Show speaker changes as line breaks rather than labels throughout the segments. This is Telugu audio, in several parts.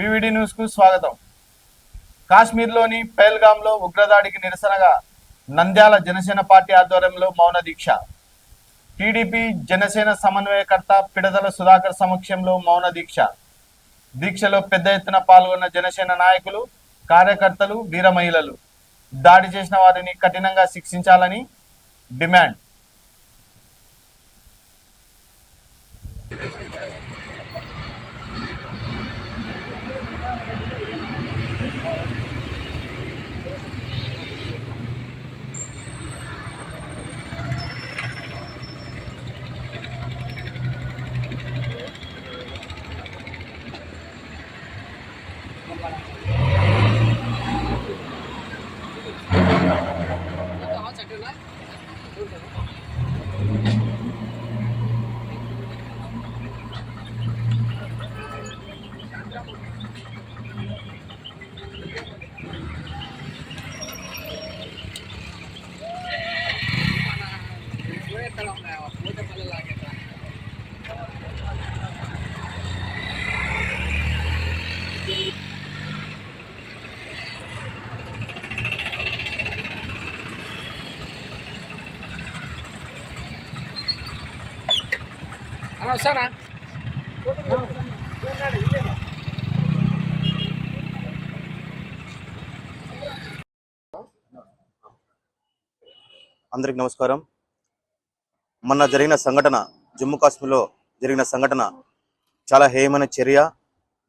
వివిడి న్యూస్ కు స్వాగతం. కాశ్మీర్లోని పహల్గాంలో ఉగ్రదాడికి నిరసనగా నంద్యాల జనసేన పార్టీ ఆధ్వర్యంలో మౌన దీక్ష. టీడీపీ జనసేన సమన్వయకర్త పిడదల సుధాకర్ సమక్షంలో మౌన దీక్ష. దీక్షలో పెద్ద ఎత్తున పాల్గొన్న జనసేన నాయకులు, కార్యకర్తలు, వీర మహిళలు దాడి చేసిన వారిని కఠినంగా శిక్షించాలని డిమాండ్.
sana
అందరికి నమస్కారం. మొన్న జరిగిన సంఘటన, జమ్మూ కాశ్మీర్లో జరిగిన సంఘటన చాలా హేయమైన చర్య.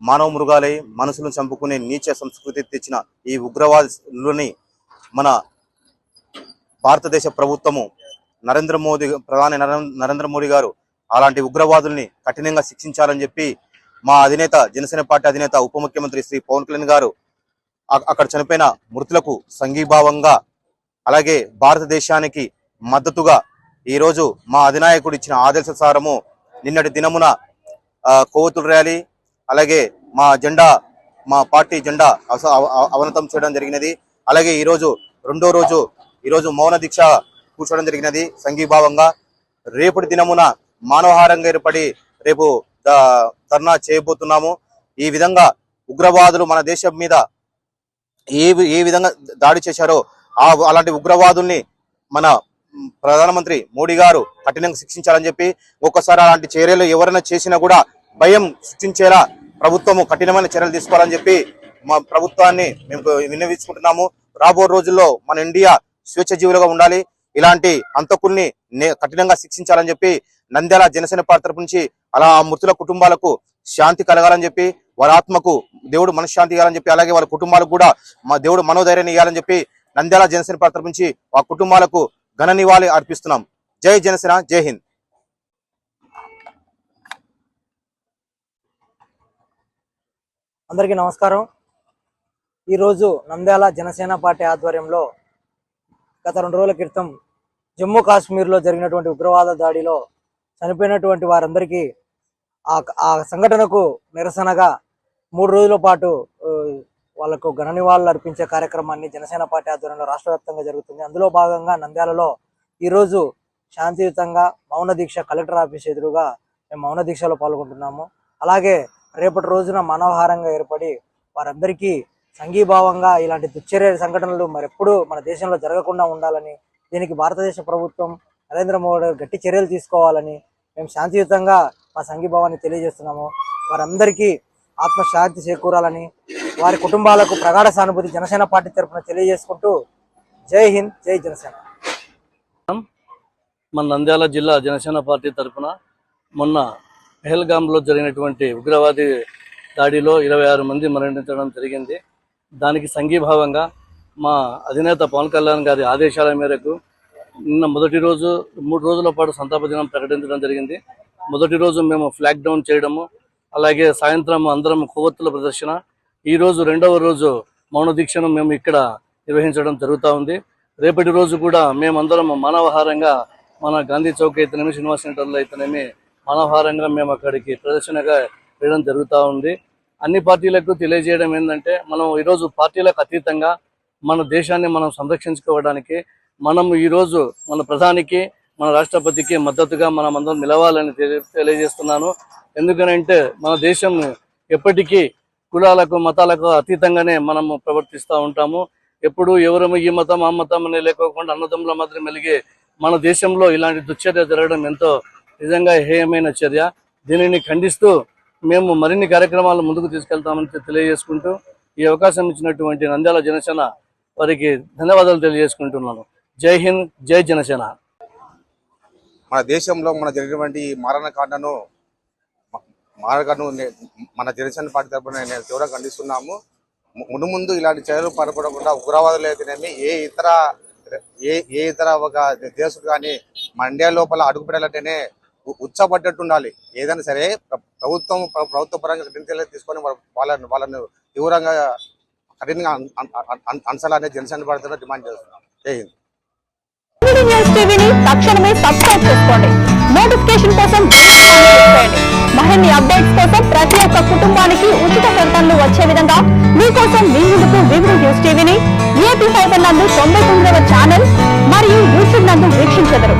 మానవ మృగాలై మనసులను చంపుకునే నీచ సంస్కృతి తెచ్చిన ఈ ఉగ్రవాదులని మన భారతదేశ ప్రభుత్వము ప్రధాని నరేంద్ర మోడీ గారు అలాంటి ఉగ్రవాదుల్ని కఠినంగా శిక్షించాలని చెప్పి మా అధినేత, జనసేన పార్టీ అధినేత, ఉప ముఖ్యమంత్రి శ్రీ పవన్ కళ్యాణ్ గారు అక్కడ చనిపోయిన మృతులకు సంఘీభావంగా, అలాగే భారతదేశానికి మద్దతుగా ఈరోజు మా అధినాయకుడు ఇచ్చిన ఆదేశానుసారము నిన్నటి దినమున కొవ్వొత్తుల ర్యాలీ, అలాగే మా పార్టీ జెండా అవనతం చేయడం జరిగినది. అలాగే ఈరోజు రెండో రోజు ఈరోజు మౌన దీక్ష కూర్చోవడం జరిగినది సంఘీభావంగా. రేపటి దినమున మానవహారంగా ఏర్పడి రేపు ధర్నా చేయబోతున్నాము. ఈ విధంగా ఉగ్రవాదులు మన దేశం మీద ఏ విధంగా దాడి చేశారో అలాంటి ఉగ్రవాదుల్ని మన ప్రధానమంత్రి మోడీ గారు కఠినంగా శిక్షించాలని చెప్పి, ఒక్కసారి అలాంటి చర్యలు ఎవరైనా చేసినా కూడా భయం సృష్టించేలా ప్రభుత్వము కఠినమైన చర్యలు తీసుకోవాలని చెప్పి మా ప్రభుత్వాన్ని మేము విన్నవించుకుంటున్నాము. రాబో రోజుల్లో మన ఇండియా స్వేచ్ఛ జీవులుగా ఉండాలి. ఇలాంటి హంతకుల్ని కఠినంగా శిక్షించాలని చెప్పి నంద్యాల జనసేన పార్టీ తరపు నుంచి, అలా ఆ మృతుల కుటుంబాలకు శాంతి కలగాలని చెప్పి, వారి ఆత్మకు దేవుడు మనశ్శాంతి ఇవ్వాలని చెప్పి, అలాగే వాళ్ళ కుటుంబాలకు కూడా మా దేవుడు మనోధైర్యాన్ని ఇవ్వాలని చెప్పి నంద్యాల జనసేన పార్టీ తరపు నుంచి ఆ కుటుంబాలకు ఘన నివాళి అర్పిస్తున్నాం. జై జనసేన, జై హింద్.
అందరికీ నమస్కారం. ఈరోజు నంద్యాల జనసేన పార్టీ ఆధ్వర్యంలో గత 2 రోజుల క్రితం జమ్మూ కాశ్మీర్లో జరిగినటువంటి ఉగ్రవాద దాడిలో చనిపోయినటువంటి వారందరికీ ఆ సంఘటనకు నిరసనగా 3 రోజుల పాటు వాళ్లకు ఘన నివాళులు అర్పించే కార్యక్రమాన్ని జనసేన పార్టీ ఆధ్వర్యంలో రాష్ట్ర వ్యాప్తంగా జరుగుతుంది. అందులో భాగంగా నంద్యాలలో ఈరోజు శాంతియుతంగా మౌన దీక్ష కలెక్టర్ ఆఫీస్ ఎదురుగా మేము మౌన దీక్షలో పాల్గొంటున్నాము. అలాగే రేపటి రోజున మానవహారంగా ఏర్పడి వారందరికీ సంఘీభావంగా ఇలాంటి దుశ్చర్య సంఘటనలు మరెప్పుడు మన దేశంలో జరగకుండా ఉండాలని, దీనికి భారతదేశ ప్రభుత్వం నరేంద్ర మోడీ గట్టి చర్యలు తీసుకోవాలని మేము శాంతియుతంగా మా సంఘీభావాన్ని తెలియజేస్తున్నాము. వారందరికీ ఆత్మశాంతి చేకూరాలని, వారి కుటుంబాలకు ప్రగాఢ సానుభూతి జనసేన పార్టీ తరఫున తెలియజేసుకుంటూ జై హింద్, జై జనసేన.
మన నంద్యాల జిల్లా జనసేన పార్టీ తరఫున మొన్న పహల్గాంలో జరిగినటువంటి ఉగ్రవాది దాడిలో 26 మంది మరణించడం జరిగింది. దానికి సంఘీభావంగా మా అధినేత పవన్ కళ్యాణ్ గారి ఆదేశాల మేరకు నిన్న మొదటి రోజు 3 రోజుల పాటు సంతాప దినం ప్రకటించడం జరిగింది. మొదటి రోజు మేము ఫ్లాగ్ డౌన్ చేయడము, అలాగే సాయంత్రం అందరం కొవ్వొత్తుల ప్రదర్శన, ఈరోజు రెండవ రోజు మౌన దీక్షను మేము ఇక్కడ నిర్వహించడం జరుగుతూ ఉంది. రేపటి రోజు కూడా మేమందరం మానవహారంగా మన గాంధీ చౌక్ అయితేనేమి, శ్రీనివాస్ సెంటర్లో అయితేనేమి మానవహారంగా మేము అక్కడికి ప్రదర్శనగా వేయడం జరుగుతూ ఉంది. అన్ని పార్టీలకు తెలియజేయడం ఏంటంటే, మనం ఈరోజు పార్టీలకు అతీతంగా మన దేశాన్ని మనం సంరక్షించుకోవడానికి మనం ఈరోజు మన ప్రధానికి, మన రాష్ట్రపతికి మద్దతుగా మనం అందరం నిలవాలని తెలియజేస్తున్నాను. ఎందుకనంటే మన దేశం ఎప్పటికీ కులాలకు మతాలకు అతీతంగానే మనము ప్రవర్తిస్తూ ఉంటాము. ఎప్పుడు ఎవరు ఈ మతం ఆ మతం అని లేకోకుండా అన్నదమ్ముల మాత్రం మెలిగే మన దేశంలో ఇలాంటి దుశ్చర్య జరగడం ఎంతో నిజంగా హేయమైన చర్య. దీనిని ఖండిస్తూ మేము మరిన్ని కార్యక్రమాలు ముందుకు తీసుకెళ్తామని తెలియజేసుకుంటూ ఈ అవకాశం ఇచ్చినటువంటి నంద్యాల జనసేన వారికి ధన్యవాదాలు తెలియజేసుకుంటున్నాను. జై హింద్, జై జనసేన.
మన దేశంలో మన జరిగినటువంటి ఈ మారణకాండను మన జనసేన పార్టీ తరఫున నేను తీవ్రంగా ఖండిస్తున్నాము. ముందు ఇలాంటి చర్యలు పాల్పడకుండా ఉగ్రవాదులు అయితేనేమి ఏ ఇతర ఒక దేశం కానీ మన ఇండియా లోపల అడుగు పెట్టాలంటేనే ఉత్సాహపడ్డట్టు ఉండాలి. ఏదైనా సరే ప్రభుత్వ పరంగా కఠిన చర్యలు తీసుకొని వాళ్ళను తీవ్రంగా కఠినంగా అంశాలనే జనసేన పార్టీలో డిమాండ్ చేస్తున్నాం. జై హింద్.
న్యూస్ టీవీని తక్షణమే సబ్స్క్రైబ్ చేసుకోండి. నోటిఫికేషన్ కోసం మరిన్ని అప్డేట్స్ కోసం ప్రతి ఒక్క కుటుంబానికి ఉచిత ప్రకటనలు వచ్చే విధంగా మీకోసం మీ ముందుకు వివిధ న్యూస్ టీవీని VIP ఫైబర్ నందు 99వ ఛానల్ మరియు యూట్యూబ్ నందు వీక్షించెదరు.